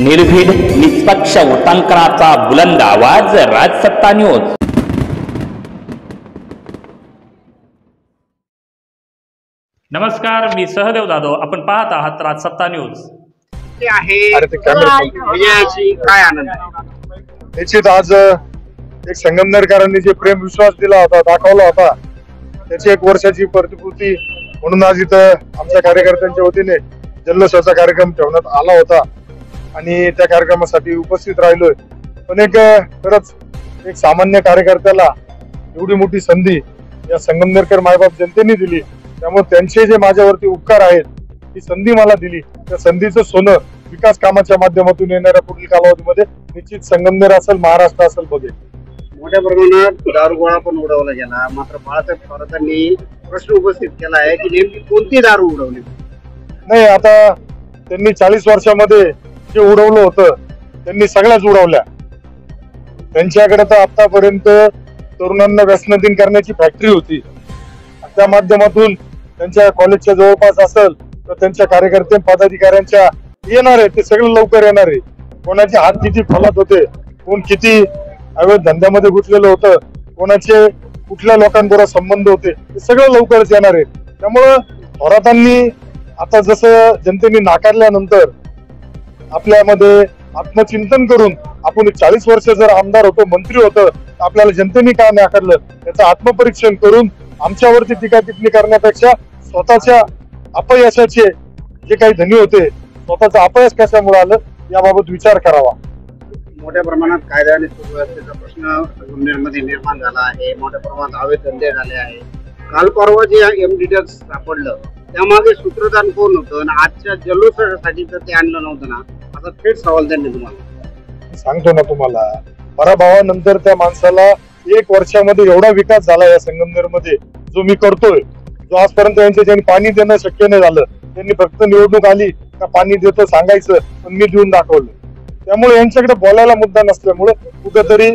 निर्भीड निष्पक्ष उटंकनाचा बुलंद आवाज, राजसत्ता न्यूज। नमस्कार, मी सहदेव जाधव, आपण पाहत आहात राजसत्ता न्यूज। काय आनंद आहे? निश्चित आज एक संगमनेरकरांनी जे प्रेम विश्वास दिला होता, दाखवला होता, त्याची 1 वर्षाची प्रतिपूर्ती म्हणून आज इथं आमच्या कार्यकर्त्यांच्या वतीने जल्लोषाचा कार्यक्रम ठेवण्यात आला होता आणि त्या कार्यक्रमासाठी उपस्थित राहिलोय। पण खरंच एक सामान्य कार्यकर्त्याला एवढी मोठी संधी या संगमनेरकर मायबाप जनतेने दिली, त्यामुळे त्यांचे जे माझ्यावरती उपकार आहेत, ही संधी मला दिली, त्या संधीचं सोनं विकास कामाच्या माध्यमातून येणाऱ्या पुढील कालावधीमध्ये निश्चित संगमनेर असेल, महाराष्ट्र असेल बघेल। मोठ्या प्रमाणात दारुगोळा पण उडवला गेला, मात्र बाळासाहेब थोरातांनी प्रश्न उपस्थित केला आहे की नेमकी कोणती दारू उडवली? नाही, आता त्यांनी 40 वर्षामध्ये जे उडवलं होतं त्यांनी सगळ्याच उडवल्या। त्यांच्याकडे तर आतापर्यंत तरुणांना व्यसनाधीन करण्याची फॅक्टरी होती, त्या माध्यमातून त्यांच्या कॉलेजच्या जवळपास असेल तर त्यांच्या कार्यकर्ते पदाधिकाऱ्यांच्या येणार आहे, ते सगळं लवकर येणार आहे। कोणाचे हात किती फलात होते, कोण किती अवैध धंद्यामध्ये घुसलेलं होतं, कोणाचे कुठल्या लोकांबरोबर संबंध होते, ते सगळं लवकरच येणार आहे। त्यामुळं थोरातांनी आता जसं जनतेने नाकारल्यानंतर आपल्यामध्ये आत्मचिंतन करून आपण 40 वर्ष जर आमदार होतो, मंत्री होतो, आपल्याला जनतेने का नाकारलं त्याचं आत्मपरीक्षण करून आमच्यावरती टीका टिप्पणी करण्यापेक्षा स्वतःच्या अपयशाचे जे काही धनी होते, स्वतःचं अपयश कशामुळे आलं याबाबत विचार करावा। मोठ्या प्रमाणात कायदा आणि सुव्यवस्थेचा प्रश्न संगमनेरमध्ये निर्माण झाला आहे, मोठ्या प्रमाणात अवैध धंदे झाले आहे। काल परवा जे एमडी ड्रग्ज सापडलं त्यामागे सूत्रधार कोण होतं आणि आजच्या जल्लोषासाठी तर ते आणलं नव्हतं ना, असा थेट सवाल त्यांनी तुम्हाला सांगतो ना तुम्हाला, पराभवानंतर त्या माणसाला 1 वर्षामध्ये एवढा विकास झाला या संगमनेरमध्ये जो मी करतोय, जो आजपर्यंत त्यांनी पाणी देणं शक्य नाही झालं। त्यांनी फक्त निवडणूक आली का पाणी देतो सांगायचं, पण मी देऊन दाखवलं। त्यामुळे यांच्याकडे बोलायला मुद्दा नसल्यामुळे कुठेतरी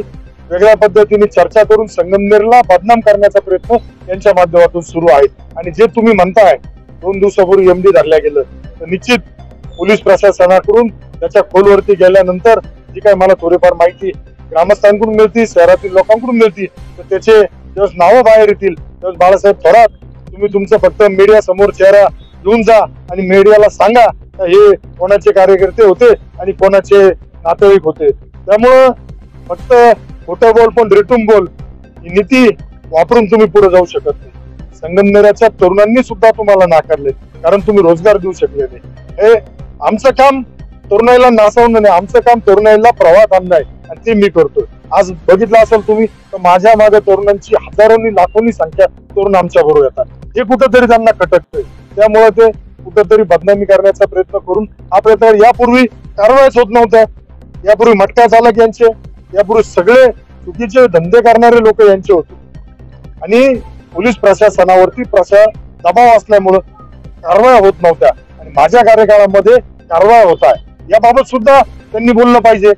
वेगळ्या पद्धतीने चर्चा करून संगमनेरला बदनाम करण्याचा प्रयत्न यांच्या माध्यमातून सुरू आहे। आणि जे तुम्ही म्हणताय 2 दिवसापूर्वी एमडी धरल्या गेलं, तर निश्चित पोलीस प्रशासनाकडून त्याच्या खोलवरती गेल्यानंतर जी काही मला थोडीफार माहिती ग्रामस्थांकडून मिळते, शहरातील लोकांकडून मिळते, तर त्याचे जेव्हा नावं बाहेर येतील तेव्हा बाळासाहेब थोरात तुम्ही तुमचं फक्त मीडिया समोर चेहरा घेऊन जा आणि मीडियाला सांगा हे कोणाचे कार्यकर्ते होते आणि कोणाचे नातेवाईक होते। त्यामुळं फक्त खोटं बोल पण रेटून बोल ही नीती वापरून तुम्ही पुढे जाऊ शकत नाही। संगमनेरच्या तरुणांनी सुद्धा तुम्हाला नाकारले, कारण तुम्ही रोजगार देऊ शकले नाही। हे आमचं काम तरुणाईला नाचवणं नाही, आमचं काम तरुणाईला प्रवाहात आणणं आहे आणि ते मी करतोय। आज बघितलं असेल तुम्ही तर माझ्या मागे तरुणांची हजारोनी लाखोनी संख्या तरुण आमच्या बरोबर येतात, हे कुठंतरी त्यांना खटकतंय। त्यामुळे ते कुठंतरी बदनामी करण्याचा प्रयत्न करून हा प्रयत्न यापूर्वी कारवाईच होत नव्हत्या, यापूर्वी मटका चालक यांचे, यापूर्वी सगळे चुकीचे धंदे करणारे लोक यांचे होते आणि पोलीस प्रशासनावरती दबाव असल्यामुळं कारवाया होत नव्हत्या आणि माझ्या कार्यकाळामध्ये कारवाया होत आहे, याबाबत सुद्धा त्यांनी बोललं पाहिजे।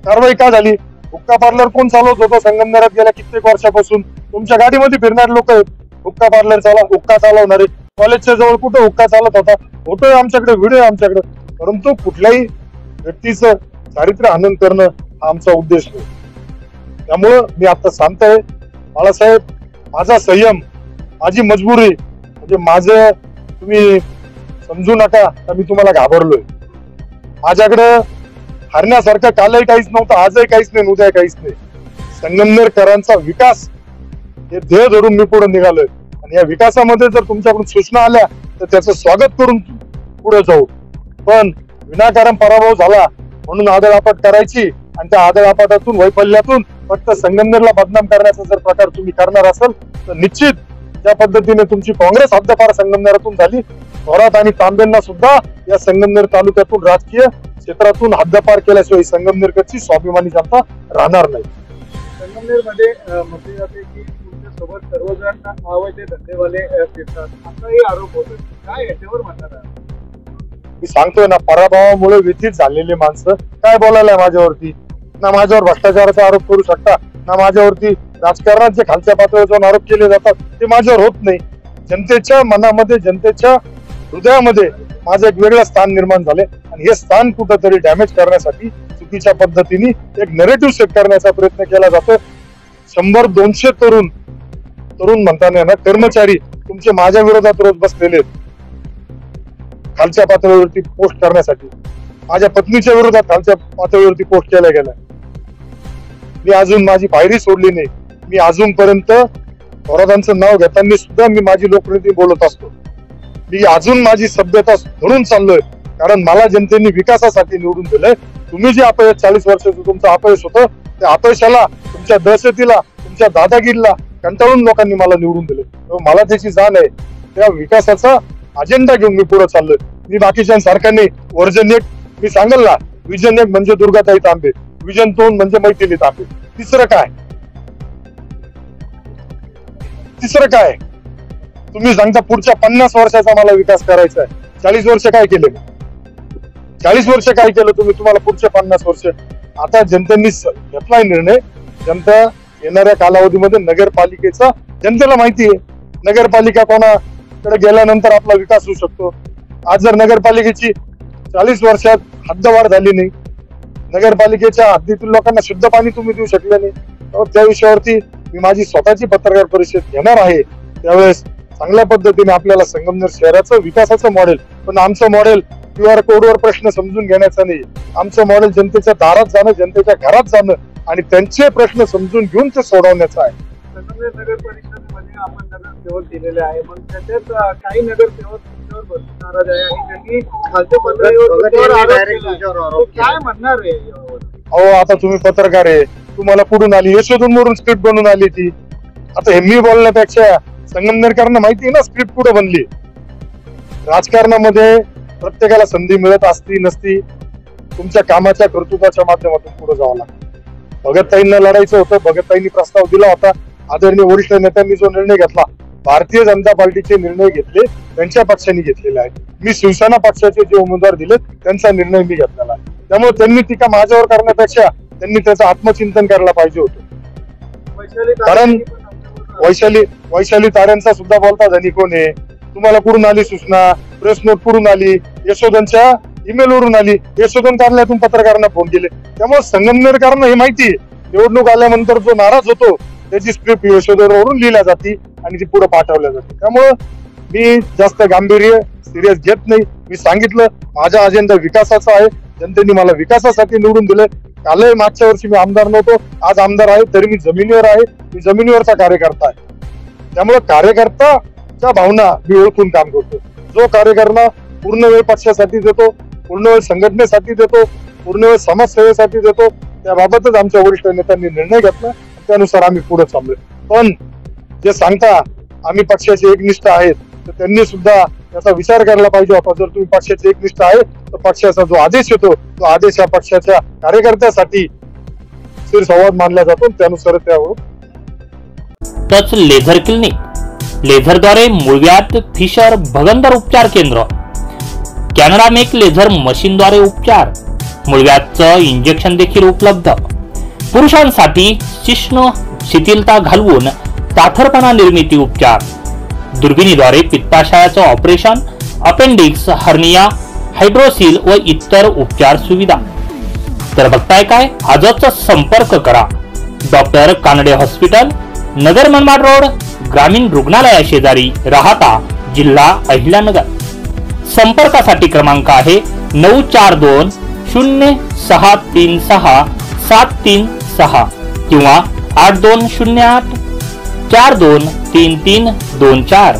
कारवाई का झाली? हुक्का पार्लर कोण चालवत होतं संगमनेरात गेल्या कित्येक वर्षापासून? तुमच्या गाडीमध्ये फिरणारे लोक आहेत हुक्का पार्लर हुक्का चालवणारे। कॉलेजच्या जवळ कुठं हुक्का चालत होता? फोटो आहे आमच्याकडे, व्हिडिओ आहे आमच्याकडे, परंतु कुठल्याही व्यक्तीचं चारित्र्य हनन करणं हा आमचा उद्देश नाही। त्यामुळं मी आता सांगतोय बाळासाहेब, माझा संयम, माझी मजबुरी, म्हणजे माझं तुम्ही समजू नका तर मी तुम्हाला घाबरलोय। माझ्याकडं हरण्यासारखं कालही काहीच नव्हतं, आजही काहीच नाही, उद्या काहीच नाही। संगमनेरकरांचा विकास हे ध्येय धरून मी पुढे निघालोय आणि या विकासामध्ये जर तुमच्याकडून सूचना आल्या तर त्याचं स्वागत करून पुढे जाऊ। पण विनाकारण पराभव झाला म्हणून आदळआपट करायची आणि त्या आदळआपटातून वैफल्यातून फक्त संगमनेरला बदनाम करण्याचा जर प्रकार तुम्ही करणार असाल तर निश्चित ज्या पद्धतीने तुमची काँग्रेस हद्दपार संगमनेरातून झाली, थोरात आणि तांबेंना सुद्धा या संगमनेर तालुक्यातून राजकीय क्षेत्रातून हद्दपार केल्याशिवाय संगमनेरची स्वाभिमानी जनता राहणार नाही। संगमनेरमध्ये म्हटले जाते की तुमच्यासोबत सर्वजण अवैध धंदेवाले फिरतात, असाही आरोप होतो, काय याच्यावर म्हणतात? मी सांगतोय ना, पराभवामुळे व्यथित झालेली माणसं काय बोलायला माझ्यावरती? ना माझ्यावर भ्रष्टाचाराचा आरोप करू शकता, ना माझ्यावरती राजकारणात जे खालच्या पातळीवर जाऊन आरोप केले जातात ते माझ्यावर होत नाही। जनतेच्या मनामध्ये, जनतेच्या हृदयामध्ये माझं एक वेगळं स्थान निर्माण झालंय आणि हे स्थान कुठंतरी डॅमेज करण्यासाठी चुकीच्या पद्धतीने एक नेरेटिव्ह सेट करण्याचा प्रयत्न केला जातो. 100-200 तरुण म्हणताना ना कर्मचारी तुमचे माझ्या विरोधात रोज बसलेले आहेत खालच्या पातळीवरती पोस्ट करण्यासाठी. माझ्या पत्नीच्या विरोधात खालच्या पातळीवरती पोस्ट केल्या गेल्या. मी अजून माझी पायरी सोडली नाही. मी अजूनपर्यंत थोरातांचं नाव घेताना सुद्धा मी माझी लोकप्रियता बोलत असतो. मी अजून माझी सभ्यता धरून चाललोय कारण मला जनतेने विकासासाठी निवडून दिलंय. तुम्ही जे अपयश 40 वर्षाचं तुमचं अपयश होतं त्या अपयशाला, तुमच्या दहशतीला, तुमच्या दादागिरीला कंटाळून लोकांनी मला निवडून दिले. मला त्याची जाण आहे. त्या विकासाचा अजेंडा घेऊन मी पुढे चाललोय. मी बाकीच्यांसारखा नाही. वर्जन 1 मी सांगेल ना, विजन 1 म्हणजे दुर्गाताई तांबे, विजन 2 म्हणजे मैथिली तांबे. तिसरं काय तुम्ही सांगता पुढच्या 50 वर्षाचा मला विकास करायचा आहे. 40 वर्ष काय केले? 40 वर्ष काय केलं तुम्ही? तुम्हाला पुढचे 50 वर्ष. आता जनतेने घेतलाय निर्णय. जनता येणाऱ्या कालावधीमध्ये नगरपालिकेचा, जनतेला माहिती आहे नगरपालिका कोणाकडे गेल्यानंतर आपला विकास होऊ शकतो. आज जर नगरपालिकेची 40 वर्षात हद्दवाढ झाली नाही, नगरपालिकेच्या हद्दीतील लोकांना शुद्ध पाणी तुम्ही देऊ शकले नाही, तर त्या विषयावरती मी माझी स्वतःची पत्रकार परिषद घेणार आहे. त्यावेळेस चांगल्या पद्धतीने आपल्याला संगमनेर शहराचं विकासाचं मॉडेल, पण आमचं मॉडेल QR कोडवर प्रश्न समजून घेण्याचं नाही. आमचं मॉडेल जनतेच्या दारात जाणं, जनतेच्या घरात जाणं आणि त्यांचे प्रश्न समजून घेऊन ते सोडवण्याचं आहे. संगमनेर नगर परिषदेमध्ये आपण नगरसेवक दिलेले आहे, मग त्याच्यात काही नगरसेवक तुमच्यावर भरपूर नाराज आहे आणि त्यांनी खालच्या पातळीवर तुमच्यावर आरोप केला. काय म्हणणार आहे यावर? अहो, आता तुम्ही पत्रकार आहे, तुम्हाला कुठून आली? यशोधून स्क्रिप्ट बनवून आली ती. आता हे मी बोलण्यापेक्षा संगमनेरकरांना माहिती आहे ना स्क्रिप्ट कुठं बनली. राजकारणामध्ये प्रत्येकाला संधी मिळत असती नसती, तुमच्या कामाच्या कर्तृत्वाच्या माध्यमातून पुढे जावं लागतं. भगतताईंना लढायचं होतं, भगतताईंनी प्रस्ताव दिला होता. आदरणीय वरिष्ठ नेत्यांनी जो निर्णय घेतला, भारतीय जनता पार्टीचे निर्णय घेतले, त्यांच्या पक्षाने घेतलेले आहे. मी शिवसेना पक्षाचे जे उमेदवार दिले त्यांचा निर्णय मी घेतलेला आहे. त्यामुळे त्यांनी टीका माझ्यावर करण्यापेक्षा त्यांनी त्याचं आत्मचिंतन करायला पाहिजे होतं. कारण वैशाली ताऱ्यांचा सुद्धा बोलता धनी कोण आहे? तुम्हाला कुठून आली सूचना? प्रेस नोट कुठून आली? यशोधनच्या ईमेल वरून आली. यशोधन कार्यालयातून पत्रकारांना फोन केले. त्यामुळे संगमनेरकरांना हे माहिती, निवडणूक आल्यानंतर जो नाराज होतो त्याची स्क्रिप्ट यशोधनवरून लिहिल्या जाते आणि ती पुढे पाठवल्या जाते. त्यामुळं मी जास्त गांभीर्य सिरियस घेत नाही. मी सांगितलं माझा अजेंडा विकासाचा आहे. जनतेने मला विकासासाठी निवडून दिले. कालही मागच्या वर्षी मी आमदार नव्हतो, आज आमदार आहे, तरी मी जमिनीवर आहे. मी जमिनीवरचा कार्यकर्ता आहे. त्यामुळे कार्यकर्ताच्या भावना मी ओळखून काम करतो. जो कार्यकर्ता पूर्ण वेळ पक्षासाठी देतो, पूर्ण वेळ संघटनेसाठी देतो, पूर्ण वेळ समाजसेवेसाठी देतो, त्याबाबतच आमच्या वरिष्ठ नेत्यांनी निर्णय घेतला. त्यानुसार आम्ही पुढे चाललोय. पण जे सांगता आम्ही पक्षाचे एकनिष्ठ आहेत, तर त्यांनी सुद्धा त्याचा विचार करायला पाहिजे होता. जर तुम्ही पक्षाचे एकनिष्ठ आहे तर पक्षाचा जो आदेश येतो तो आदेश या पक्षाच्या कार्यकर्त्यासाठी संवाद मानला जातो. त्यानुसार त्यावर टच लेझर क्लिनिक, लेझरद्वारे मूळव्याध, फिशर, भगंदर उपचार केंद्र, कॅनडा मेक लेझर मशीनद्वारे उपचार, मूळव्याधचं इंजेक्शन देखील उपलब्ध. पुरुषांसाठी शिश्न शिथिलता घालवून ताठरपणा निर्मिती उपचार, दुर्बिणीद्वारे पित्ताशयाचं ऑपरेशन, अपेंडिक्स, हर्निया, हायड्रोसिल व इतर उपचार सुविधा. तर बघताय काय, आजच संपर्क करा. Doctor Kanade hospital, Nagar Manmad road, ग्रामीण रुग्णालया शेजारी, राहाता, जिल्हा अहिल्यानगर. संपर्कासाठी क्रमांक आहे 942 0636 736 किंवा 8208 423324.